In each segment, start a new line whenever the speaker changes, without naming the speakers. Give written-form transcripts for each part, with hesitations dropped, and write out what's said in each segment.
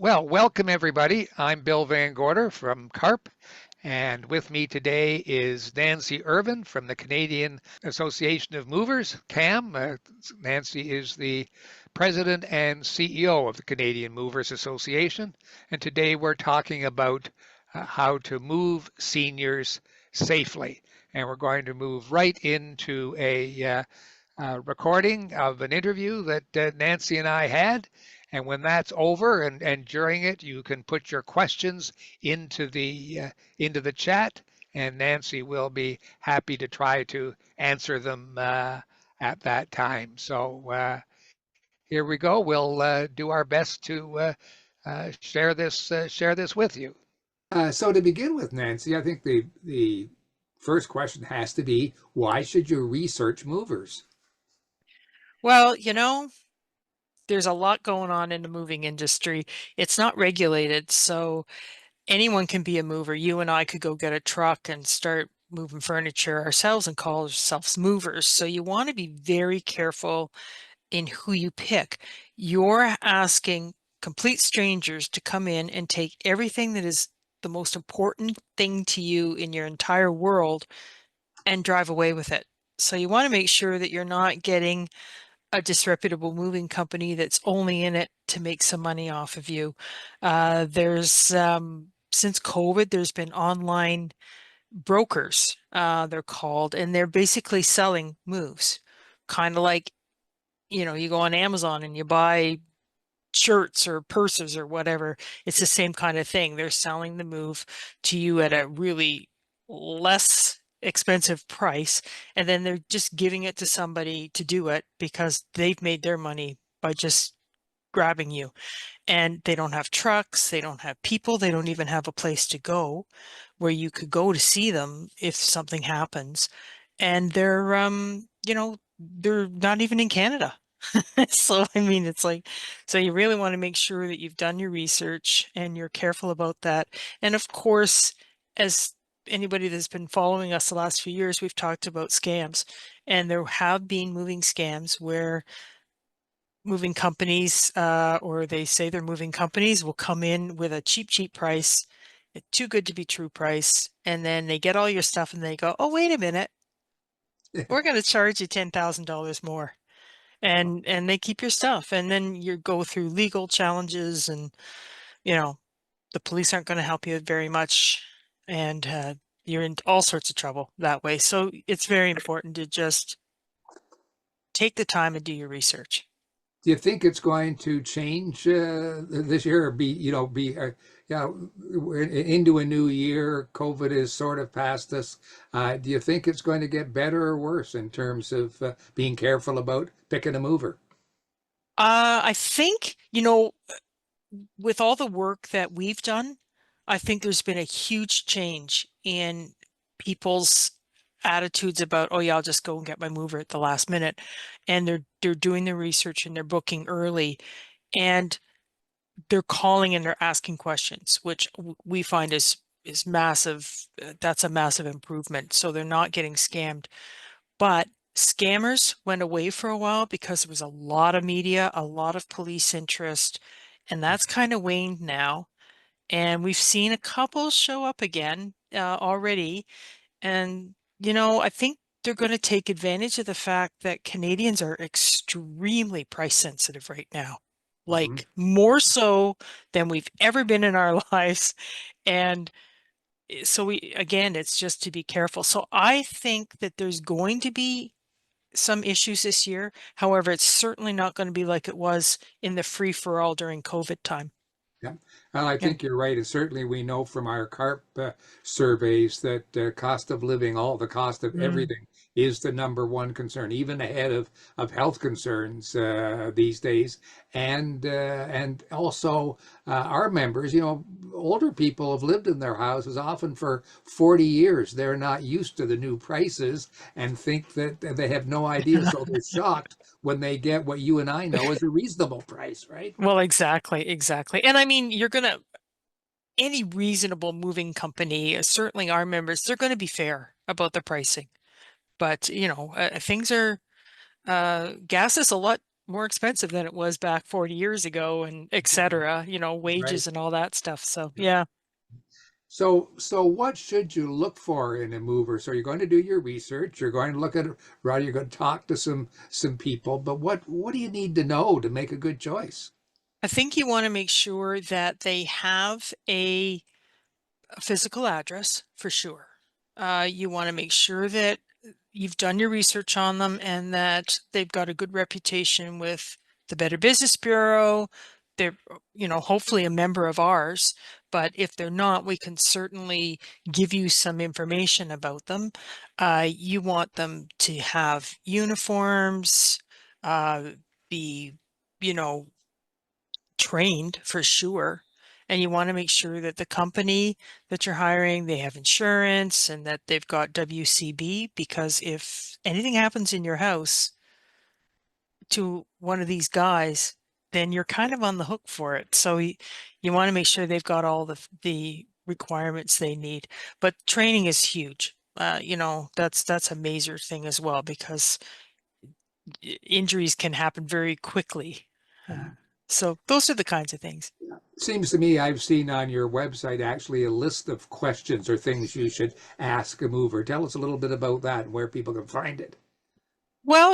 Well, welcome everybody. I'm Bill VanGorder from CARP, and with me today is Nancy Irvine from the Canadian Association of Movers, CAM. Nancy is the President and CEO of the Canadian Movers Association, and today we're talking about how to move seniors safely. And we're going to move right into a recording of an interview that Nancy and I had. And when that's over and during it, you can put your questions into the chat, and Nancy will be happy to try to answer them at that time. So here we go. We'll do our best to share this with you.
So to begin with, Nancy, I think the first question has to be, why should you research movers?
Well, there's a lot going on in the moving industry. It's not regulated, so anyone can be a mover. You and I could go get a truck and start moving furniture ourselves and call ourselves movers. So you want to be very careful in who you pick. You're asking complete strangers to come in and take everything that is the most important thing to you in your entire world and drive away with it. So you want to make sure that you're not getting a disreputable moving company that's only in it to make some money off of you. There's since COVID, there's been online brokers, they're called, and they're basically selling moves. Kind of like, you go on Amazon and you buy shirts or purses or whatever. It's the same kind of thing. They're selling the move to you at a really less expensive price, and then they're just giving it to somebody to do it because they've made their money by just grabbing you. And they don't have trucks, they don't have people, they don't even have a place to go where you could go to see them if something happens. And they're not even in Canada. So, I mean, it's like, so you really want to make sure that you've done your research and you're careful about that. And of course, as anybody that's been following us the last few years, we've talked about scams, and there have been moving scams where moving companies, or they say they're moving companies, will come in with a cheap price, a too good to be true price, and then they get all your stuff and they go, oh, wait a minute, we're going to charge you $10,000 more. And they keep your stuff, and then you go through legal challenges, and you know the police aren't going to help you very much, and you're in all sorts of trouble that way. So it's very important to just take the time and do your research.
Do you think it's going to change this year, or we're into a new year? COVID is sort of past us. Do you think it's going to get better or worse in terms of being careful about picking a mover?
I think, with all the work that we've done, I think there's been a huge change in people's attitudes about, oh yeah, I'll just go and get my mover at the last minute. And they're doing their research and they're booking early, and they're calling and they're asking questions, which we find is massive. That's a massive improvement. So they're not getting scammed. But scammers went away for a while because there was a lot of media, a lot of police interest, and that's kind of waned now. And we've seen a couple show up again already. And, I think they're going to take advantage of the fact that Canadians are extremely price sensitive right now,
Hmm.
like more so than we've ever been in our lives. And so again, it's just to be careful. So I think that there's going to be some issues this year. However, it's certainly not going to be like it was in the free for all during COVID time.
Yeah, well, I
Yeah.
think you're right. And certainly we know from our CARP surveys that cost of living, all the cost of
Mm.
everything is the number one concern, even ahead of health concerns these days. And also our members, older people have lived in their houses often for 40 years. They're not used to the new prices and think that they have no idea. So they're shocked when they get what you and I know is a reasonable price, right?
Well, exactly. And I mean, any reasonable moving company, certainly our members, they're going to be fair about the pricing. But, things gas is a lot more expensive than it was back 40 years ago, and et cetera,
Right.
wages and all that stuff. So yeah.
So what should you look for in a mover? So you're going to do your research, you're going to look at it, right, you're going to talk to some people, but what do you need to know to make a good choice?
I think you want to make sure that they have a physical address for sure. You want to make sure that you've done your research on them and that they've got a good reputation with the Better Business Bureau. They're, hopefully a member of ours, but if they're not, we can certainly give you some information about them. You want them to have uniforms, be, you know, trained for sure. And you want to make sure that the company that you're hiring, they have insurance and that they've got WCB, because if anything happens in your house to one of these guys, then you're kind of on the hook for it. So you want to make sure they've got all the requirements they need. But training is huge. That's a major thing as well, because injuries can happen very quickly. So those are the kinds of things.
Seems to me I've seen on your website actually a list of questions or things you should ask a mover. Tell us a little bit about that and where people can find it.
Well,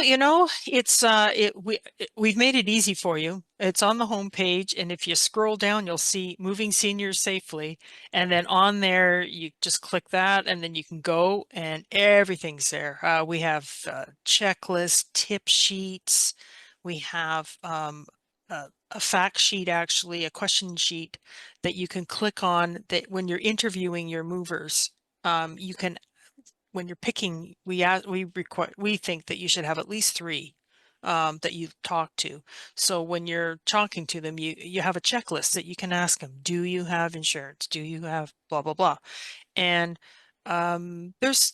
we've made it easy for you. It's on the home page, and if you scroll down, you'll see Moving Seniors Safely, and then on there you just click that, and then you can go, and everything's there. We have checklists, tip sheets. We have a fact sheet, actually, a question sheet that you can click on. That when you're interviewing your movers, you can, when you're picking, we think that you should have at least three that you talk to. So when you're talking to them, you have a checklist that you can ask them. Do you have insurance? Do you have blah blah blah? And there's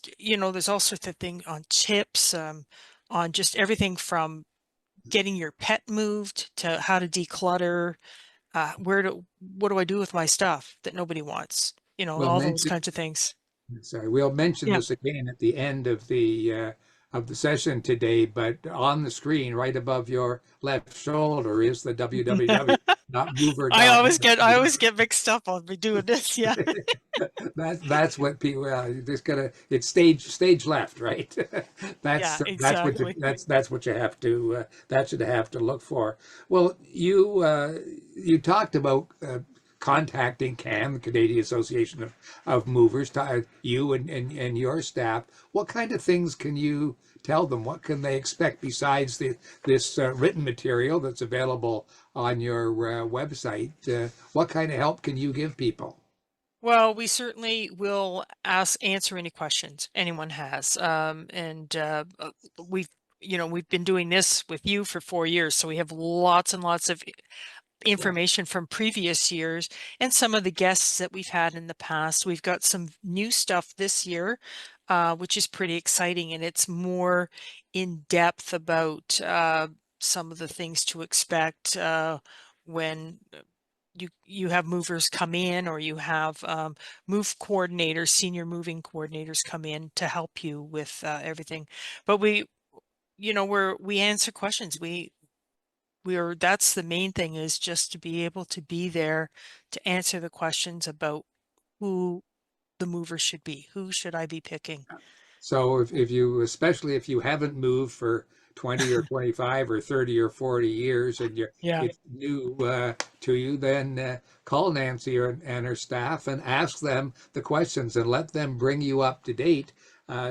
all sorts of things on tips, on just everything from getting your pet moved to how to declutter. What do I do with my stuff that nobody wants?
We'll
All those
mention
kinds of things.
Sorry, we'll mention
Yeah.
this again at the end of the session today, but on the screen right above your left shoulder is the
I
www.mover.net.
always get mixed up on me doing this. Yeah.
That's what people you just gotta it's stage left, right?
Yeah,
that's what
exactly.
that's what you have to that should have to look for. Well, you talked about contacting CAM, the Canadian Association of Movers, to you and your staff. What kind of things can you tell them? What can they expect besides this written material that's available on your website? What kind of help can you give people?
Well, we certainly will answer any questions anyone has. And we've, we've been doing this with you for 4 years, so we have lots and lots of
Yeah.
information from previous years and some of the guests that we've had in the past. We've got some new stuff this year, which is pretty exciting, and it's more in depth about some of the things to expect when you have movers come in, or you have move coordinators, senior moving coordinators come in to help you with everything. But we answer questions. That's the main thing, is just to be able to be there to answer the questions about who the mover should be. Who should I be picking?
So if you, especially if you haven't moved for 20 or 25 or 30 or 40 years and
Yeah,
it's new to you, then call Nancy and her staff and ask them the questions and let them bring you up to date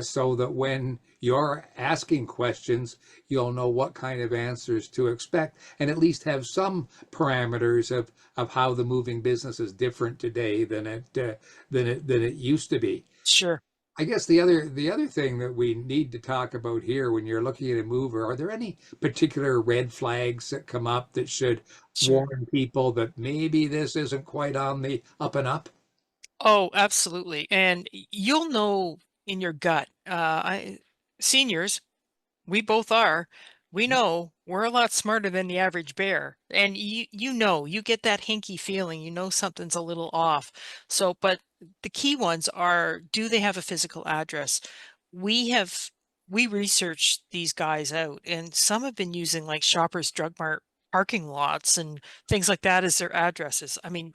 so that when you're asking questions, you'll know what kind of answers to expect and at least have some parameters of how the moving business is different today than it used to be.
sure.
I guess the other thing that we need to talk about here when you're looking at a mover, are there any particular red flags that come up that should
Sure.
warn people that maybe this isn't quite on the up and up?
Oh, absolutely. And you'll know in your gut. Seniors, we both are. We know we're a lot smarter than the average bear. And you get that hinky feeling, something's a little off. But the key ones are, do they have a physical address? We have we researched these guys out, and some have been using like Shoppers Drug Mart parking lots and things like that as their addresses. I mean,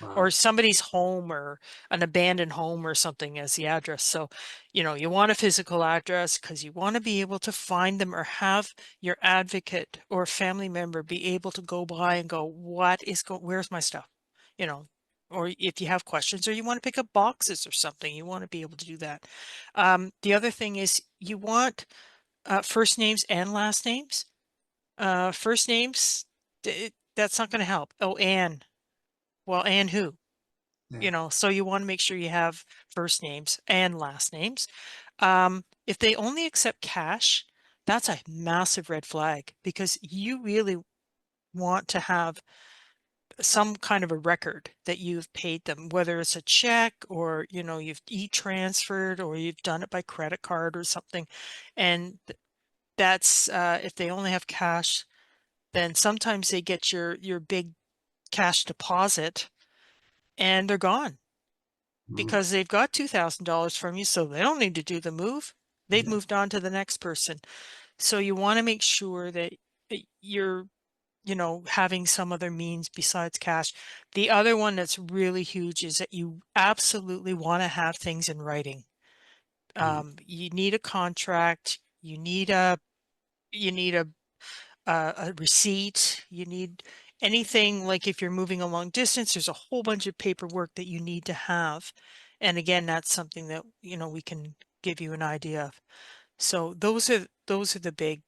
or
Wow.
somebody's home or an abandoned home or something as the address. So, you want a physical address because you want to be able to find them, or have your advocate or family member be able to go by and go, where's my stuff? You know, or if you have questions or you want to pick up boxes or something, you want to be able to do that. The other thing is you want first names and last names. First names, that's not going to help. Oh, Anne. Well, Anne who?
Yeah.
So you want to make sure you have first names and last names. If they only accept cash, that's a massive red flag, because you really want to have some kind of a record that you've paid them, whether it's a check or, you've e-transferred or you've done it by credit card or something. And that's, if they only have cash, then sometimes they get your big cash deposit and they're gone,
Mm.
because they've got $2,000 from you, so they don't need to do the move. They've
Yeah.
moved on to the next person. So you want to make sure that you're, having some other means besides cash. The other one that's really huge is that you absolutely want to have things in writing.
Mm.
You need a contract. You need a receipt. You need anything, like if you're moving a long distance, there's a whole bunch of paperwork that you need to have. And again, that's something that, we can give you an idea of. So those are the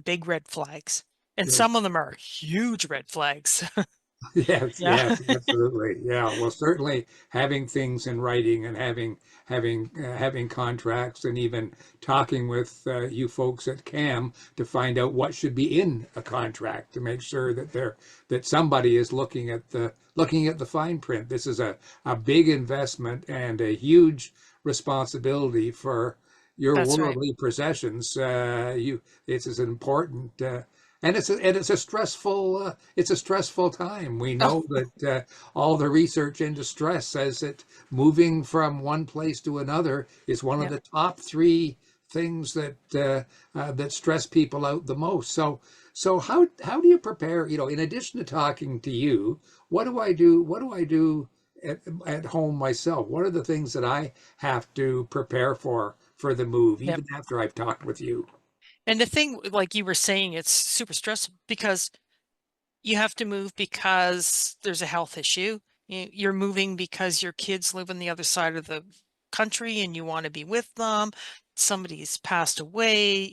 big red flags. And
Good.
some of them are huge red flags.
Yes,
Yeah.
yes, absolutely. Yeah. Well, certainly having things in writing and having contracts, and even talking with you folks at CAM to find out what should be in a contract, to make sure that somebody is looking at the fine print. This is a big investment and a huge responsibility for your
That's right.
worldly possessions. It's as important. And it's a stressful time. We
Oh,
know that all the research into stress says that moving from one place to another is one of
yeah.
the top three things that stress people out the most. So how do you prepare? In addition to talking to you, what do I do? What do I do at home myself? What are the things that I have to prepare for the move,
Yep.
even after I've talked with you?
And the thing, like you were saying, it's super stressful because you have to move because there's a health issue. You're moving because your kids live on the other side of the country and you want to be with them. Somebody's passed away,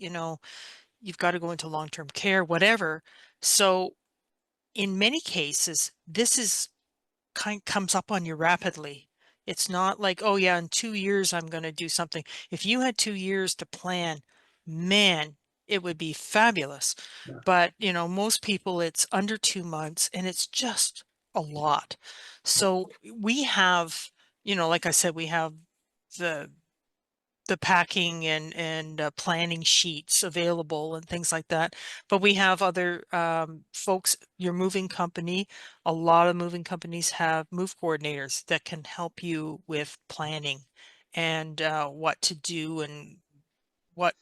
you've got to go into long-term care, whatever. So in many cases, this is comes up on you rapidly. It's not like, oh yeah, in 2 years I'm going to do something. If you had 2 years to plan, man, it would be fabulous.
Yeah.
But most people, it's under 2 months, and it's just a lot. So we have, like I said, we have the packing and planning sheets available and things like that. But we have other folks, your moving company, a lot of moving companies have move coordinators that can help you with planning and what to do and what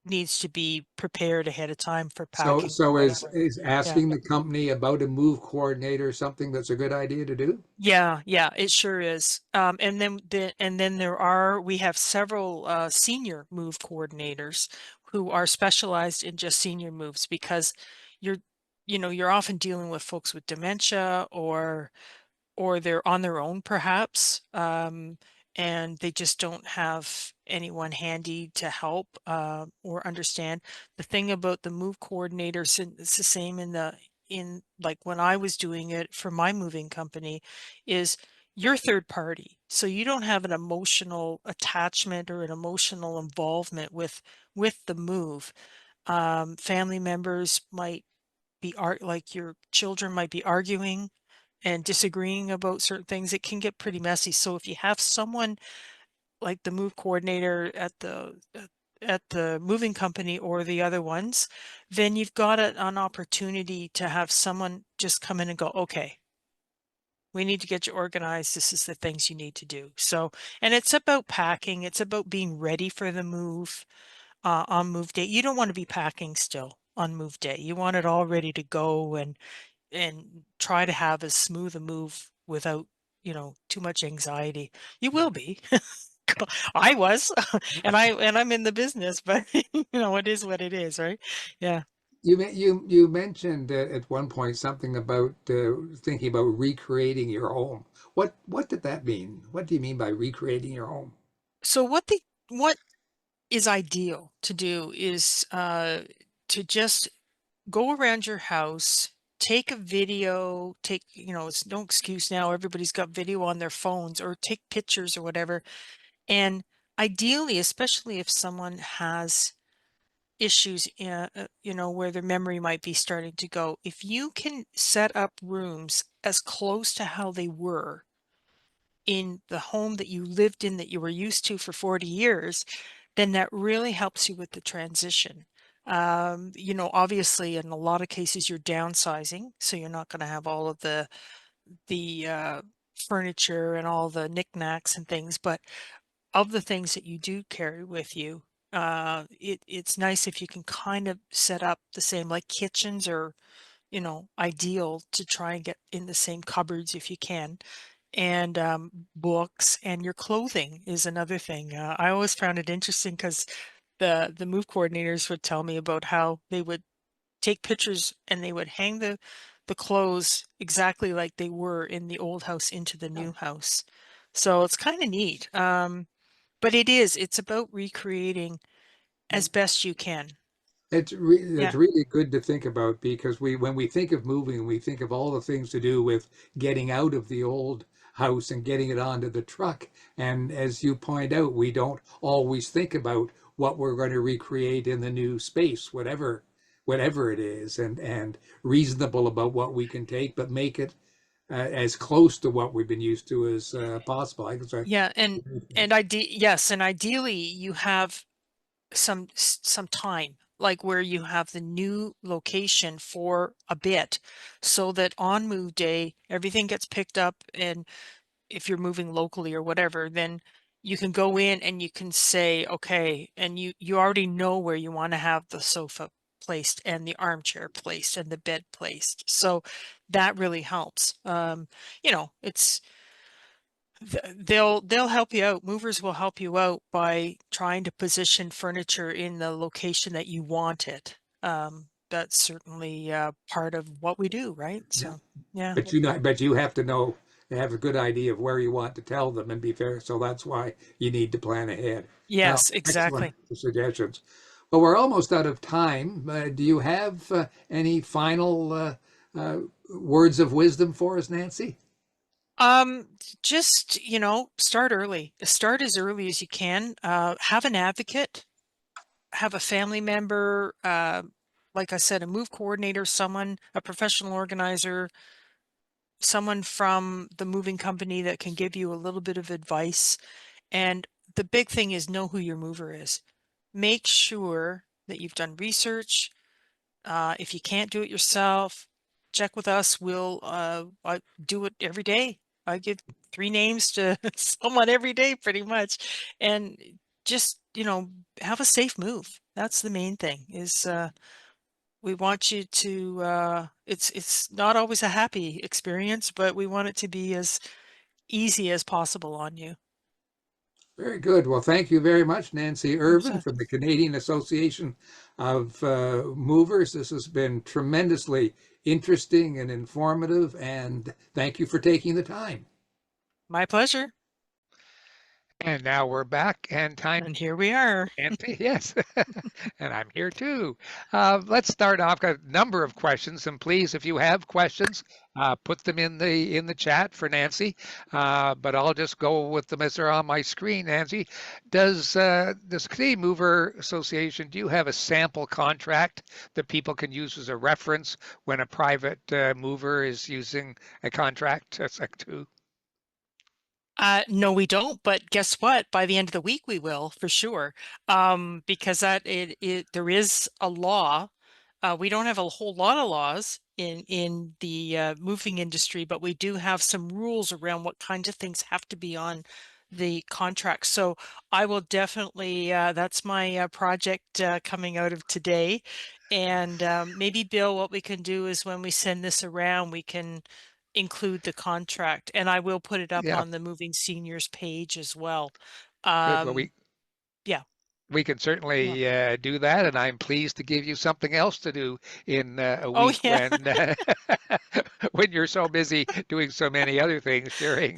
needs to be prepared ahead of time for
So,
packing or
so is
whatever.
is
Yeah.
asking the company about a move coordinator something that's a good idea to do?
Yeah, yeah, it sure is. And then we have several senior move coordinators who are specialized in just senior moves, because you're you're often dealing with folks with dementia, or they're on their own perhaps, and they just don't have anyone handy to help or understand. The thing about the move coordinators, and it's the same in like when I was doing it for my moving company, is you're third party, so you don't have an emotional attachment or an emotional involvement with the move. Family members might be like your children might be arguing and disagreeing about certain things. It can get pretty messy. So if you have someone like the move coordinator at the moving company or the other ones, then you've got an opportunity to have someone just come in and go, okay, we need to get you organized. This is the things you need to do. So, and it's about packing. It's about being ready for the move. on move day. You don't want to be packing still on move day. You want it all ready to go, and try to have as smooth a move without, too much anxiety. You will be. I was, and I'm in the business, but it is what it is, right? Yeah.
You mentioned at one point something about thinking about recreating your home. What did that mean? What do you mean by recreating your home?
So what is ideal to do is to just go around your house, take a video, it's no excuse now. Everybody's got video on their phones, or take pictures or whatever. And ideally, especially if someone has issues, where their memory might be starting to go, if you can set up rooms as close to how they were in the home that you lived in, that you were used to for 40 years, then that really helps you with the transition. Obviously, in a lot of cases, you're downsizing, so you're not going to have all of the furniture and all the knickknacks and things. But of the things that you do carry with you, it's nice if you can kind of set up the same, like kitchens are, ideal to try and get in the same cupboards if you can. And books and your clothing is another thing. I always found it interesting because the move coordinators would tell me about how they would take pictures and they would hang the clothes exactly like they were in the old house into the new house. So it's kind of neat. But it's about recreating as best you can.
It's
Yeah.
really good to think about because when we think of moving, we think of all the things to do with getting out of the old house and getting it onto the truck. And as you point out, we don't always think about what we're going to recreate in the new space, whatever it is, and reasonable about what we can take, but make it as close to what we've been used to as possible. I guess
Yeah, yes, and ideally you have some time, like where you have the new location for a bit, so that on move day everything gets picked up, and if you're moving locally or whatever, then you can go in and you can say, okay, and you already know where you want to have the sofa placed and the armchair placed and the bed placed. So that really helps. It's they'll help you out. Movers will help you out by trying to position furniture in the location that you want it. That's certainly part of what we do, right?
yeah.
So yeah.
But you have to know, have a good idea of where you want to tell them and be fair. So that's why you need to plan ahead. Now,
Yes,
excellent
exactly.
suggestions. But we're almost out of time. Do you have any final uh, words of wisdom for us, Nancy?
Just, start early. Start as early as you can. Have an advocate, have a family member, like I said, a move coordinator, a professional organizer, someone from the moving company that can give you a little bit of advice. And the big thing is, know who your mover is. Make sure that you've done research. If you can't do it yourself, check with us. I do it every day. I give 3 names to someone every day, pretty much. And just, have a safe move. That's the main thing, is we want you to, it's not always a happy experience, but we want it to be as easy as possible on you.
Very good. Well, thank you very much, Nancy Irvine
So,
from the Canadian Association of Movers. This has been tremendously interesting and informative, and thank you for taking the time.
my pleasure.
And now we're back, and time.
And here we are.
Nancy, yes, and I'm here too. Let's start off. Got a number of questions, and please, if you have questions, put them in the chat for Nancy. But I'll just go with them as they're on my screen. Nancy, does Canadian Mover Association, do you have a sample contract that people can use as a reference when a private mover is using a contract? That's like two.
No, we don't. But guess what? By the end of the week, we will for sure. Because there is a law. We don't have a whole lot of laws in the moving industry, but we do have some rules around what kinds of things have to be on the contract. So I will definitely, that's my project coming out of today. And maybe, Bill, what we can do is when we send this around, we can include the contract, and I will put it up
Yeah,
on the Moving Seniors page as well.
good. Well,
Um, yeah.
we can
Yeah.
certainly do that, and I'm pleased to give you something else to do in a
Oh,
week
yeah.
when when you're so busy doing so many other things during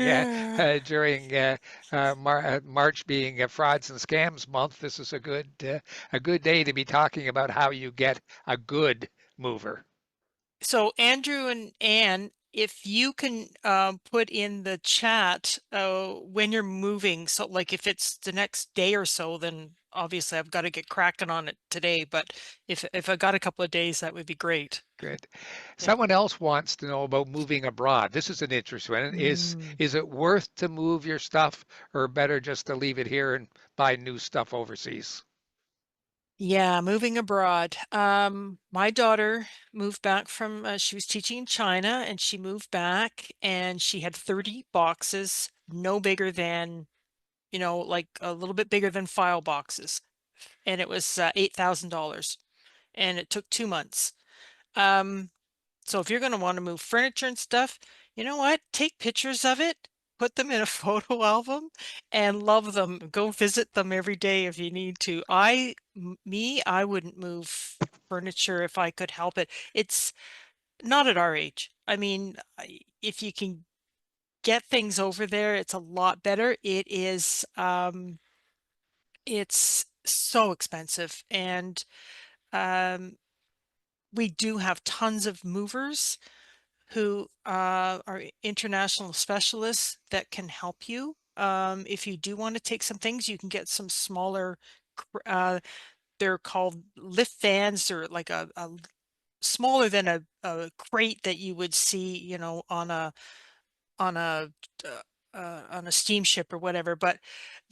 March being a frauds and scams month. This is a good day to be talking about how you get a good mover.
So Andrew and Anne, if you can put in the chat when you're moving, so like if it's the next day or so, then obviously I've got to get cracking on it today. But if I got a couple of days, that would be great.
Good.
Yeah.
Someone else wants to know about moving abroad. This is an interesting one.
Mm.
Is it worth to move your stuff or better just to leave it here and buy new stuff overseas?
Yeah, moving abroad. My daughter moved back from, she was teaching in China, and she moved back and she had 30 boxes, no bigger than, like a little bit bigger than file boxes. And it was $8,000, and it took 2 months. So if you're going to want to move furniture and stuff, you know what? Take pictures of it, put them in a photo album, and love them. Go visit them every day if you need to. I wouldn't move furniture if I could help it. It's not at our age. I mean, if you can get things over there, it's a lot better. It's so expensive, and um, we do have tons of movers who are international specialists that can help you. If you do want to take some things, you can get some smaller, they're called lift vans, or like a smaller than a crate that you would see, on a on a steamship or whatever. But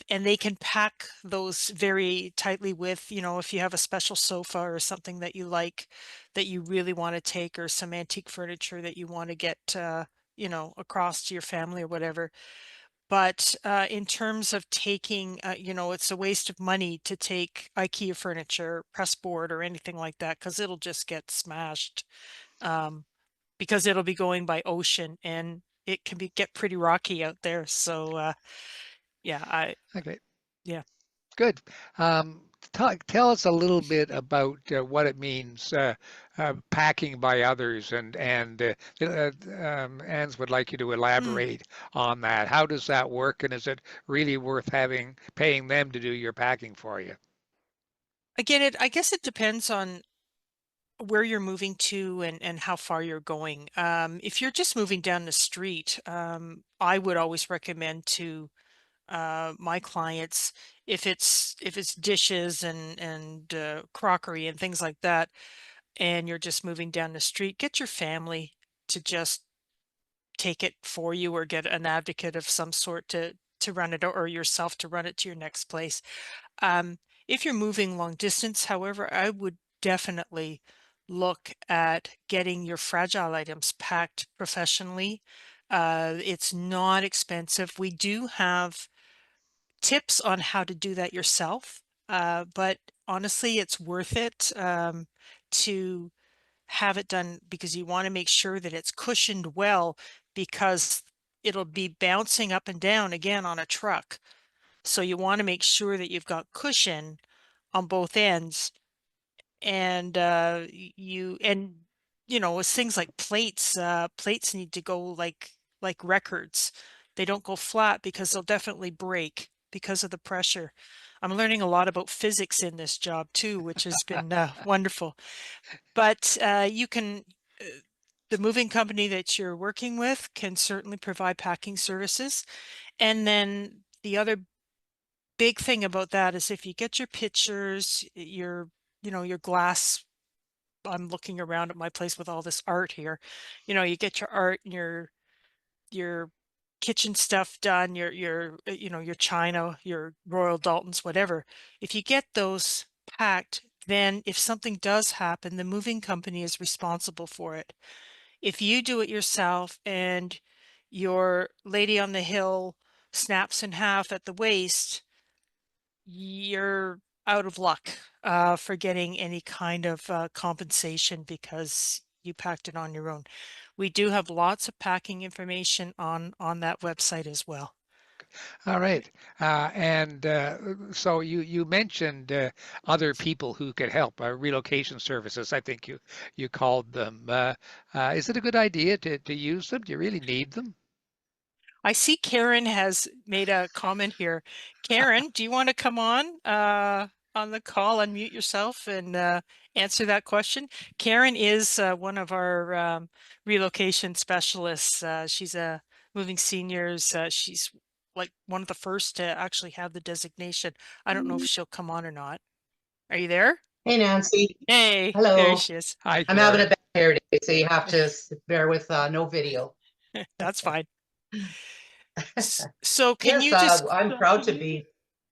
and they can pack those very tightly with, if you have a special sofa or something that you like, that you really want to take, or some antique furniture that you want to get, across to your family or whatever. But in terms of taking, it's a waste of money to take IKEA furniture, pressboard, or anything like that, because it'll just get smashed. Um, because it'll be going by ocean, and it can get pretty rocky out there. So yeah,
Okay,
yeah.
good. Tell us a little bit about what it means packing by others, and Anne's would like you to
Mm.
elaborate on that. How does that work, and is it really worth paying them to do your packing for you?
Again, I guess it depends on where you're moving to, and how far you're going. If you're just moving down the street, I would always recommend to my clients, if it's dishes and crockery and things like that, and you're just moving down the street, get your family to just take it for you, or get an advocate of some sort to run it, or yourself to run it to your next place. Um, if you're moving long distance, however, I would definitely look at getting your fragile items packed professionally. It's not expensive. We do have tips on how to do that yourself, but honestly, it's worth it, to have it done, because you want to make sure that it's cushioned well, because it'll be bouncing up and down again on a truck. So you want to make sure that you've got cushion on both ends, and with things like plates, plates need to go like records. They don't go flat, because they'll definitely break because of the pressure. I'm learning a lot about physics in this job too, which has been wonderful. But uh, the moving company that you're working with can certainly provide packing services. And then the other big thing about that is, if you get your pictures, your glass. I'm looking around at my place with all this art here. You get your art and your kitchen stuff done, your china, your Royal Daltons, whatever. If you get those packed, then if something does happen, the moving company is responsible for it. If you do it yourself and your lady on the hill snaps in half at the waist, you're out of luck for getting any kind of compensation because you packed it on your own. We do have lots of packing information on that website as well.
All right. And so you mentioned other people who could help, relocation services, I think you called them. Is it a good idea to use them? Do you really need them?
I see Karen has made a comment here. Karen, do you want to come on the call, unmute yourself and answer that question? Karen is one of our relocation specialists. She's a moving seniors. She's like one of the first to actually have the designation. I don't know if she'll come on or not. Are you there?
Hey, Nancy.
Hey, there
Hello.
she is.
Hi,
I'm having a
Karen.
bad hair day, so you have to bear with no video.
That's fine. So can
Yes,
you just
I'm proud to be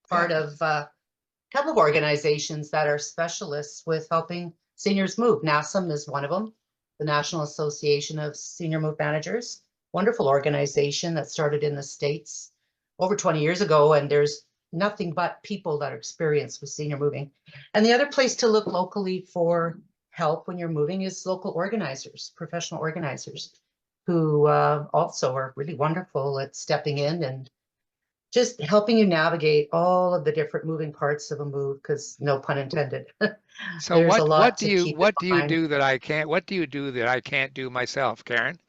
part
Yeah.
of a couple of organizations that are specialists with helping seniors move. NASM is one of them, the National Association of Senior Move Managers. Wonderful organization that started in the States over 20 years ago, and there's nothing but people that are experienced with senior moving. And the other place to look locally for help when you're moving is local organizers, professional organizers, who also are really wonderful at stepping in and just helping you navigate all of the different moving parts of a move, because no pun intended.
So
There's a
what
lot to keep in
what do you
mind.
do that I can't what do you do that I can't do myself, Karen?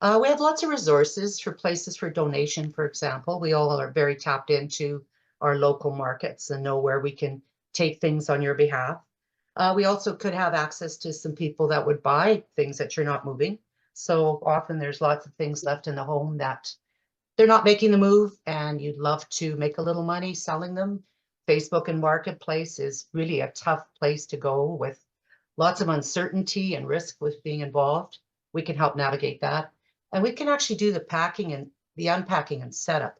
We have lots of resources for places for donation, for example. We all are very tapped into our local markets and know where we can take things on your behalf. We also could have access to some people that would buy things that you're not moving. So often there's lots of things left in the home that they're not making the move and you'd love to make a little money selling them. Facebook and Marketplace is really a tough place to go with lots of uncertainty and risk with being involved. We can help navigate that. And we can actually do the packing and the unpacking and setup,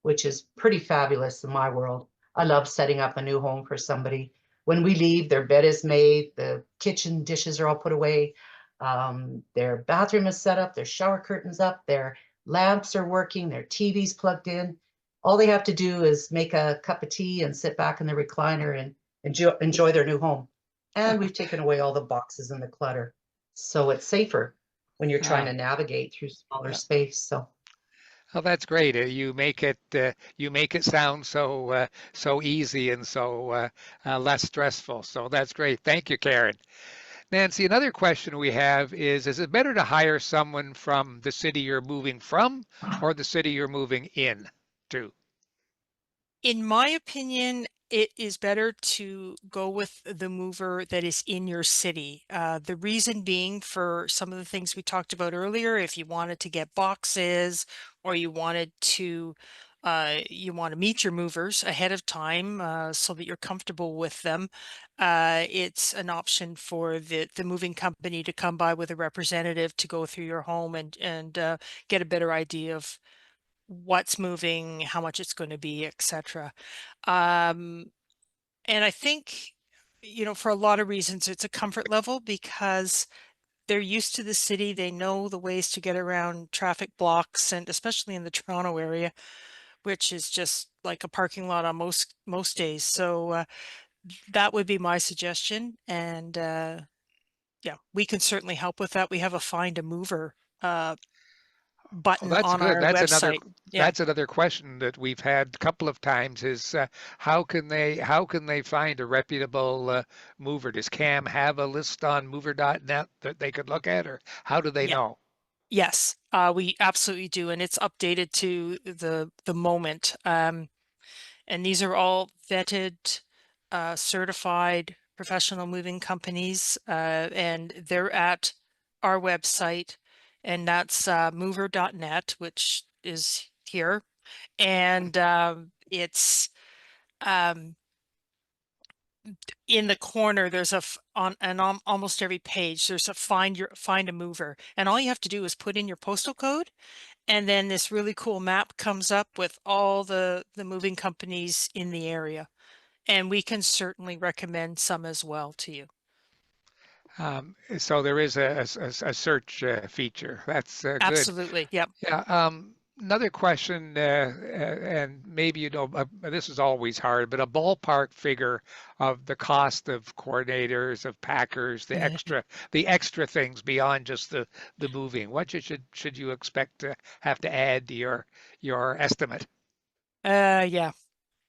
which is pretty fabulous in my world. I love setting up a new home for somebody. When we leave, their bed is made, the kitchen dishes are all put away, their bathroom is set up, their shower curtains up, their lamps are working, their TV's plugged in. All they have to do is make a cup of tea and sit back in the recliner and enjoy their new home. And we've taken away all the boxes and the clutter. So it's safer when you're trying
Uh,
to navigate through smaller
yeah.
space. So
Oh, that's great. You make it sound so easy and so less stressful. So that's great. Thank you, Karen. Nancy, another question we have is it better to hire someone from the city you're moving from or the city you're moving in to?
In my opinion, it is better to go with the mover that is in your city. The reason being for some of the things we talked about earlier, if you wanted to get boxes or you wanted to you want to meet your movers ahead of time so that you're comfortable with them. It's an option for the moving company to come by with a representative to go through your home and get a better idea of what's moving, how much it's going to be, etc. Um, and I think, for a lot of reasons, it's a comfort level because they're used to the city. They know the ways to get around traffic blocks, and especially in the Toronto area, which is just like a parking lot on most days. So that would be my suggestion. And yeah, we can certainly help with that. We have a find a mover
Oh,
button
that's
on
good.
our website. Yeah.
That's another question that we've had a couple of times is how can they find a reputable mover? Does CAM have a list on mover.net that they could look at, or how do they
Yeah.
know?
Yes, we absolutely do, and it's updated to the moment. And these are all vetted, certified professional moving companies, and they're at our website, and that's mover.net, which is here, and it's um, in the corner. There's on almost every page. There's a find a mover, and all you have to do is put in your postal code. And then this really cool map comes up with all the moving companies in the area. And we can certainly recommend some as well to you.
So there is a search feature. That's good.
Absolutely. Yep.
Yeah. Another question, and maybe this is always hard, but a ballpark figure of the cost of coordinators, of packers, the extra things beyond just the moving. What should you expect to have to add to your estimate?
Yeah.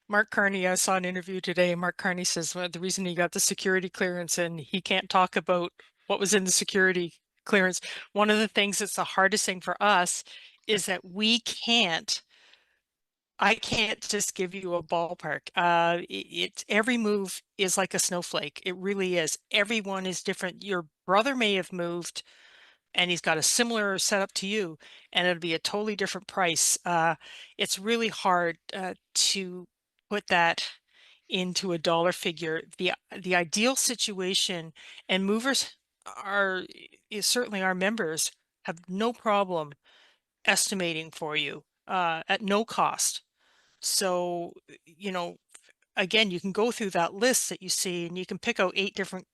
Mark Carney, I saw an interview today. Mark Carney says, well, the reason he got the security clearance and he can't talk about what was in the security clearance. One of the things that's the hardest thing for us is that I can't just give you a ballpark. Every move is like a snowflake. It really is. Everyone is different. Your brother may have moved and he's got a similar setup to you, and it'll be a totally different price. It's really hard to put that into a dollar figure. The ideal situation, and movers are is certainly our members have no problem estimating for you at no cost. So, again, you can go through that list that you see and you can pick out eight different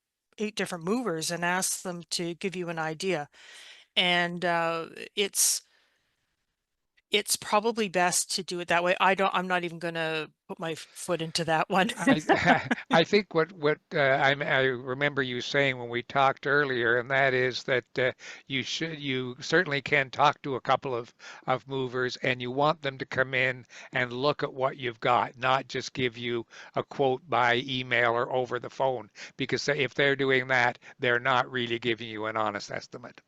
movers and ask them to give you an idea. And it's probably best to do it that way. I'm not even going to put my foot into that one.
I think I remember you saying when we talked earlier, and that is that you certainly can talk to a couple of movers, and you want them to come in and look at what you've got, not just give you a quote by email or over the phone, because if they're doing that, they're not really giving you an honest estimate.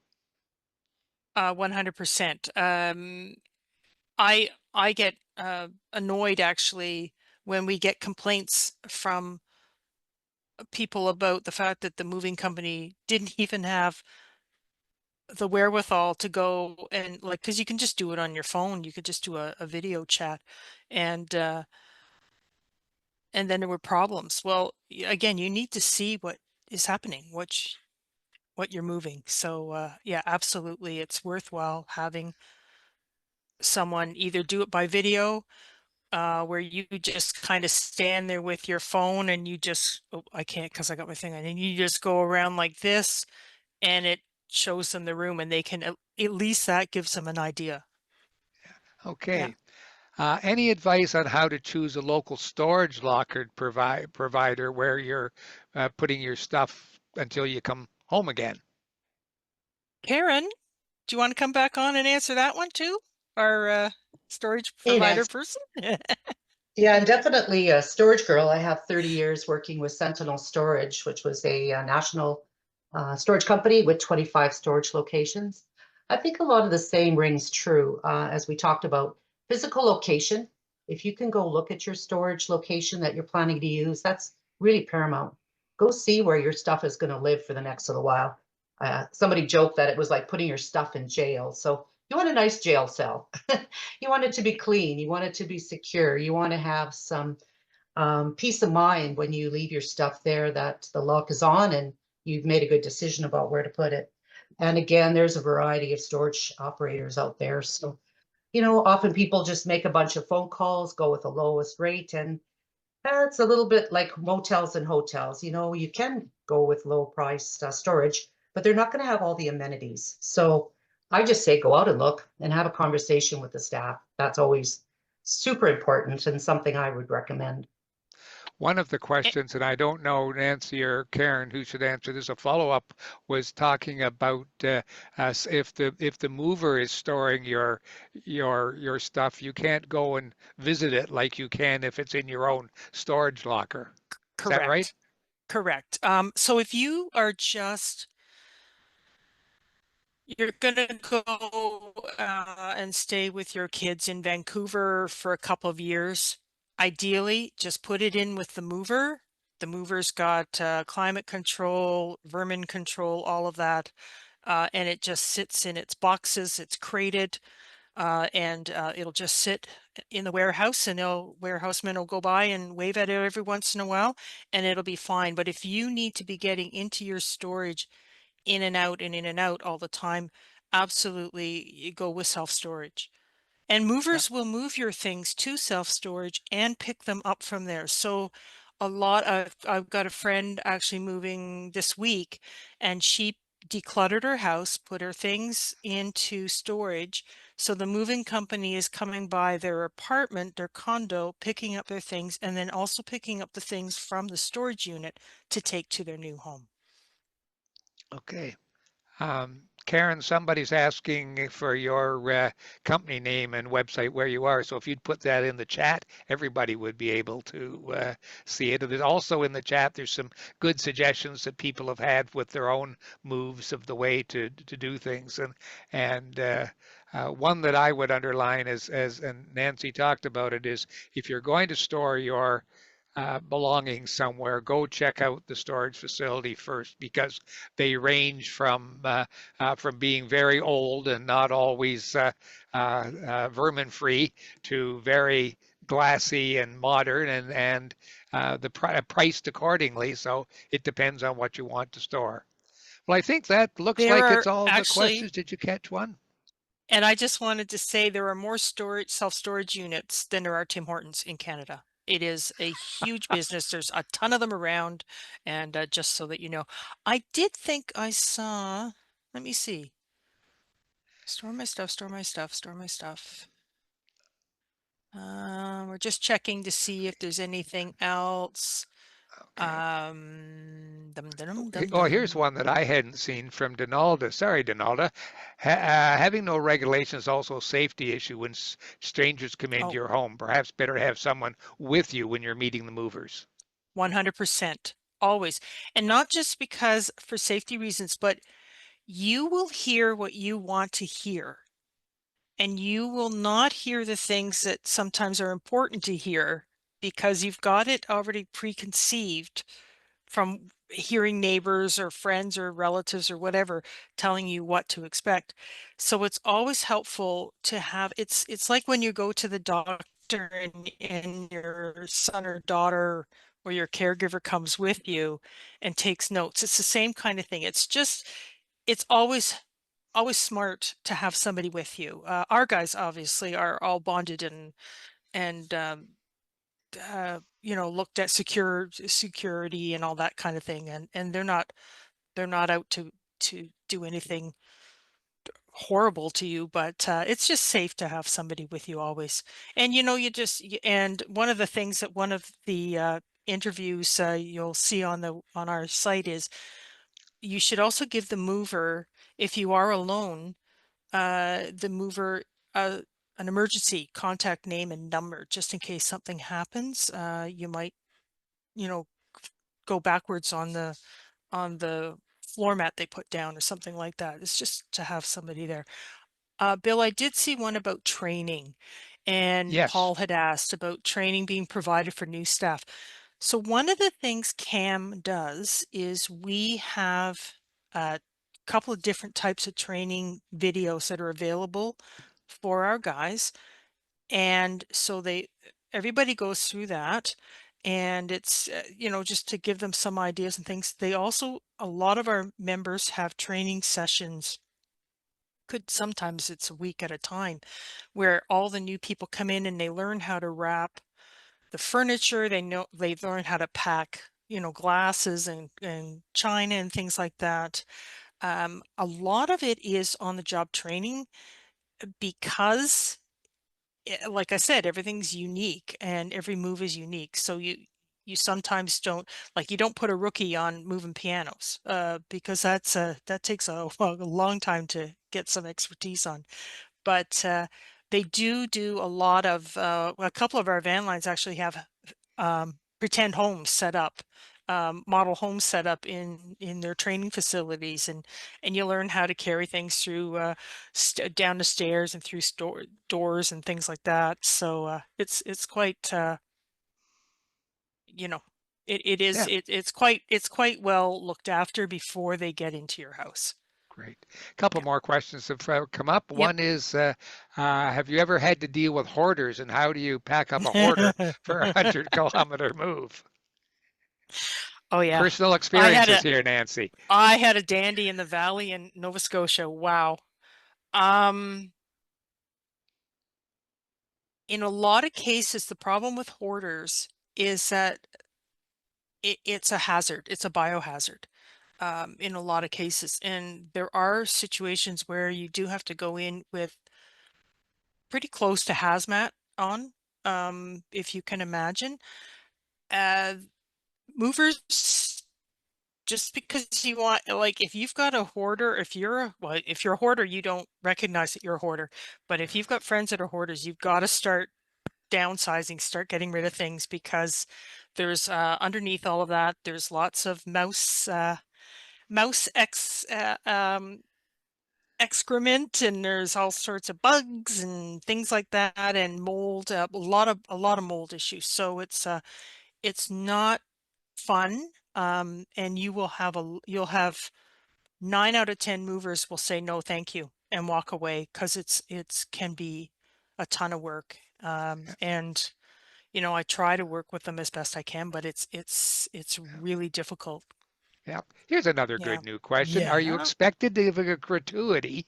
100%. I get annoyed actually when we get complaints from people about the fact that the moving company didn't even have the wherewithal to go and because you can just do it on your phone. You could just do a video chat, and then there were problems. Well, again, you need to see what is happening, what you're moving. So yeah, absolutely, it's worthwhile having someone either do it by video, where you just kind of stand there with your phone and you just, oh, I can't because I got my thing on, and you just go around like this and it shows them the room, and they can at least that gives them an idea. Yeah.
Okay. Any advice on how to choose a local storage locker provider where you're putting your stuff until you come home again?
Karen, do you want to come back on and answer that one too? Our storage
Hey,
provider
Nancy.
person?
Yeah, I'm definitely a storage girl. I have 30 years working with Sentinel Storage, which was a national storage company with 25 storage locations. I think a lot of the same rings true as we talked about physical location. If you can go look at your storage location that you're planning to use, that's really paramount. Go see where your stuff is going to live for the next little while. Somebody joked that it was like putting your stuff in jail. So you want a nice jail cell. You want it to be clean. You want it to be secure. You want to have some peace of mind when you leave your stuff there that the lock is on and you've made a good decision about where to put it. And again, there's a variety of storage operators out there. So, often people just make a bunch of phone calls, go with the lowest rate, and it's a little bit like motels and hotels. You can go with low priced storage, but they're not going to have all the amenities. So I just say go out and look and have a conversation with the staff. That's always super important and something I would recommend.
One of the questions, and I don't know Nancy or Karen who should answer this, a follow-up was talking about if the mover is storing your stuff, you can't go and visit it like you can if it's in your own storage locker. Is that right?
Correct. So if you are you're gonna go and stay with your kids in Vancouver for a couple of years, ideally just put it in with the mover. The mover's got climate control, vermin control, all of that, and it just sits in its boxes. It's crated, and it'll just sit in the warehouse, and warehousemen will go by and wave at it every once in a while, and it'll be fine. But if you need to be getting into your storage in and out and in and out all the time, absolutely you go with self-storage. And
Yeah.
movers will move your things to self-storage and pick them up from there. So I've got a friend actually moving this week, and she decluttered her house, put her things into storage. So the moving company is coming by their apartment, their condo, picking up their things, and then also picking up the things from the storage unit to take to their new home.
Okay. Karen, somebody's asking for your company name and website where you are. So if you'd put that in the chat, everybody would be able to see it. There's also in the chat, there's some good suggestions that people have had with their own moves of the way to do things. And one that I would underline is, and Nancy talked about it, is if you're going to store your belongings somewhere, go check out the storage facility first, because they range from being very old and not always vermin free to very glassy and modern, and the priced accordingly. So it depends on what you want to store. Well, I think that looks
There
like
are
it's all the
actually,
questions. Did you catch one?
and I just wanted to say there are more self-storage units than there are Tim Hortons in Canada. It is a huge business. There's a ton of them around. And just so that you know, I did think I saw, let me see, store my stuff, store my stuff, store my stuff. We're just checking to see if there's anything else.
Okay.
Dum, dum, dum,
Oh, here's
dum.
one that I hadn't seen from Donalda. Sorry, Donalda. Having no regulation is also a safety issue when strangers come into
Oh,
your home. Perhaps better to have someone with you when you're meeting the movers.
100%. Always. And not just because for safety reasons, but you will hear what you want to hear. And you will not hear the things that sometimes are important to hear because you've got it already preconceived from hearing neighbors or friends or relatives or whatever telling you what to expect. So it's always helpful to have, it's like when you go to the doctor and your son or daughter or your caregiver comes with you and takes notes. It's the same kind of thing. It's always smart to have somebody with you. Our guys obviously are all bonded and looked at security and all that kind of thing, and they're not out to do anything horrible to you, but it's just safe to have somebody with you always. And and one of the things that one of the interviews you'll see on our site is you should also give the mover, if you are alone, the mover an emergency contact name and number just in case something happens. You might, go backwards on the floor mat they put down or something like that. It's just to have somebody there. Bill, I did see one about training, and
Yes.
Paul had asked about training being provided for new staff. So one of the things CAM does is we have a couple of different types of training videos that are available for our guys. And so everybody goes through that, and it's, just to give them some ideas and things. A lot of our members have training sessions, sometimes it's a week at a time, where all the new people come in and they learn how to wrap the furniture. They learn how to pack, glasses and china and things like that. A lot of it is on the job training because, like I said, everything's unique and every move is unique. So you sometimes you don't put a rookie on moving pianos because that takes a long time to get some expertise on. But they do a lot of a couple of our van lines actually have pretend homes set up, model homes set up in their training facilities, and you learn how to carry things through down the stairs and through doors and things like that. So it's quite you know it is
Yeah.
it's quite well looked after before they get into your house.
Great. A couple
Yeah.
more questions have come up.
Yep.
One is, have you ever had to deal with hoarders, and how do you pack up a hoarder for a 100-kilometer move?
Oh yeah.
Personal
I had
experiences
a
here, Nancy.
I had a dandy in the valley in Nova Scotia. Wow. Um, in a lot of cases, the problem with hoarders is that it's a hazard. It's a biohazard. in a lot of cases. And there are situations where you do have to go in with pretty close to hazmat on, if you can imagine. Movers, just because you want, like, if you've got a hoarder, if you're a hoarder, you don't recognize that you're a hoarder. But if you've got friends that are hoarders, you've got to start downsizing, start getting rid of things, because there's underneath all of that, there's lots of mouse excrement, and there's all sorts of bugs and things like that, and mold, a lot of mold issues. So it's not fun. And you'll have 9 out of 10 movers will say no thank you and walk away, because it's can be a ton of work. And I try to work with them as best I can, but it's really difficult.
Yeah. Here's another
Yeah.
good new question. Are you
Yeah.
expected to give a gratuity,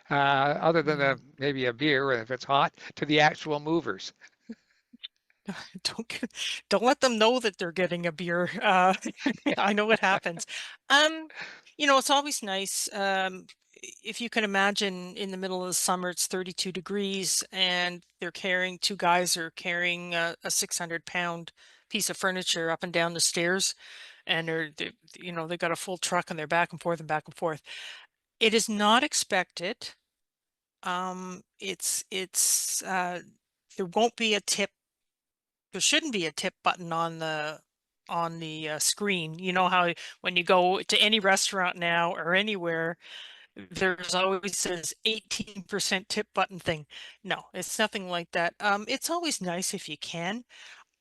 other than maybe a beer if it's hot, to the actual movers?
Don't let them know that they're getting a beer. I know what happens. It's always nice. If you can imagine, in the middle of the summer, it's 32 degrees, and two guys are carrying a 600-pound piece of furniture up and down the stairs, and they got a full truck, and they're back and forth and back and forth. It is not expected. There won't be a tip. There shouldn't be a tip button on the screen. You know how when you go to any restaurant now or anywhere, there's always says 18% tip button thing. No, it's nothing like that. It's always nice if you can.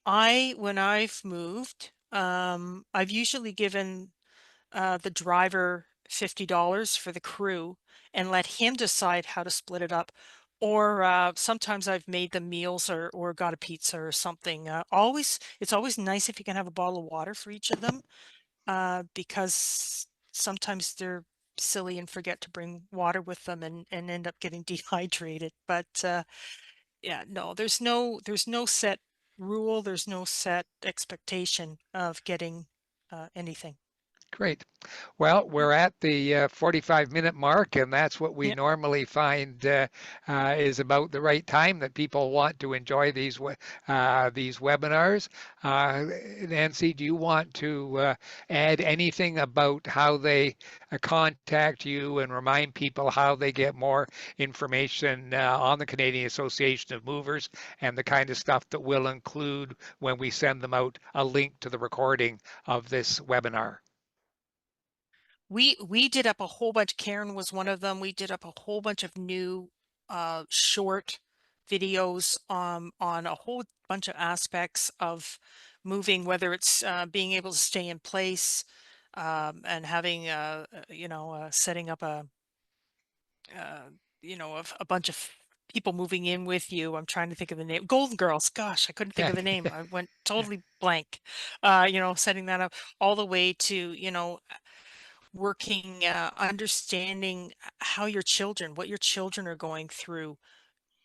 When I've moved, I've usually given the driver $50 for the crew and let him decide how to split it up. Or sometimes I've made them meals, or got a pizza or something. It's always nice if you can have a bottle of water for each of them, because sometimes they're silly and forget to bring water with them, and end up getting dehydrated. But yeah, no, there's no set rule. There's no set expectation of getting anything.
Great. Well, we're at the 45-minute mark, and that's what we
Yeah.
normally find is about the right time that people want to enjoy these webinars. Nancy, do you want to add anything about how they contact you, and remind people how they get more information on the Canadian Association of Movers, and the kind of stuff that we'll include when we send them out a link to the recording of this webinar?
We did up a whole bunch. Karen was one of them. We did up a whole bunch of new short videos on a whole bunch of aspects of moving, whether it's being able to stay in place, and having setting up a bunch of people moving in with you. I'm trying to think of the name. Golden Girls. Gosh, I couldn't think of the name. I went totally blank. Setting that up, all the way to working, understanding what your children are going through,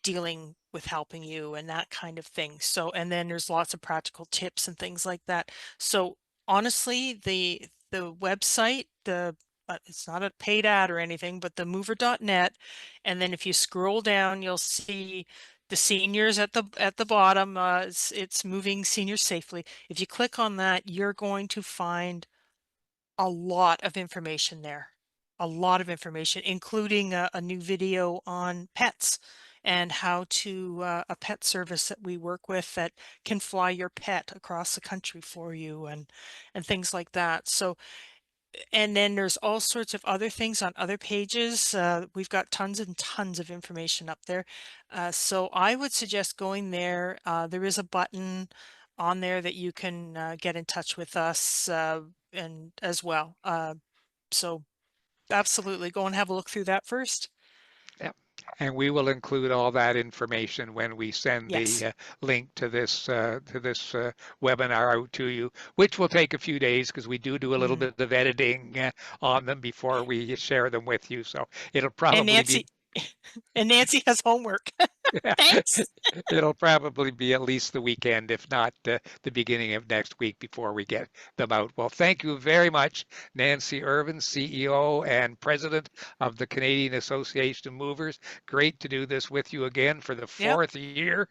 dealing with helping you, and that kind of thing. So, and then there's lots of practical tips and things like that. So honestly, the website, it's not a paid ad or anything, but the mover.net. And then if you scroll down, you'll see the seniors at the bottom. It's moving seniors safely. If you click on that, you're going to find a lot of information there, a lot of information, including a new video on pets, and how to a pet service that we work with that can fly your pet across the country for you, and things like that. So, and then there's all sorts of other things on other pages. We've got tons and tons of information up there. So I would suggest going there. There is a button on there that you can get in touch with us, and as well. So absolutely go and have a look through that first.
Yeah. And we will include all that information when we send
Yes.
the link to this webinar out to you, which will take a few days, because we do a little bit of editing on them before we share them with you. So it'll
And
probably
Nancy,
be.
And Nancy has homework. Thanks.
It'll probably be at least the weekend, if not the beginning of next week before we get them out. Well, thank you very much, Nancy Irvine, CEO and President of the Canadian Association of Movers. Great to do this with you again for the
Yep,
fourth year.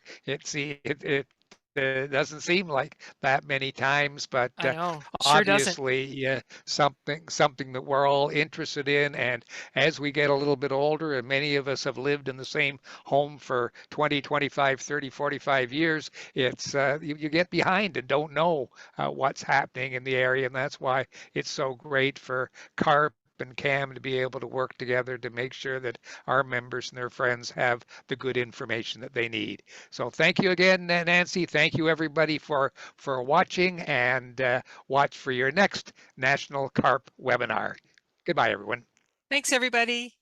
It doesn't seem like that many times, but
I know. Sure doesn't.
obviously something that we're all interested in. And as we get a little bit older, and many of us have lived in the same home for 20, 25, 30, 45 years, it's you get behind and don't know what's happening in the area. And that's why it's so great for CARP and CAM to be able to work together to make sure that our members and their friends have the good information that they need. So thank you again, Nancy. Thank you everybody for watching, and watch for your next National CARP webinar. Goodbye, everyone.
Thanks, everybody.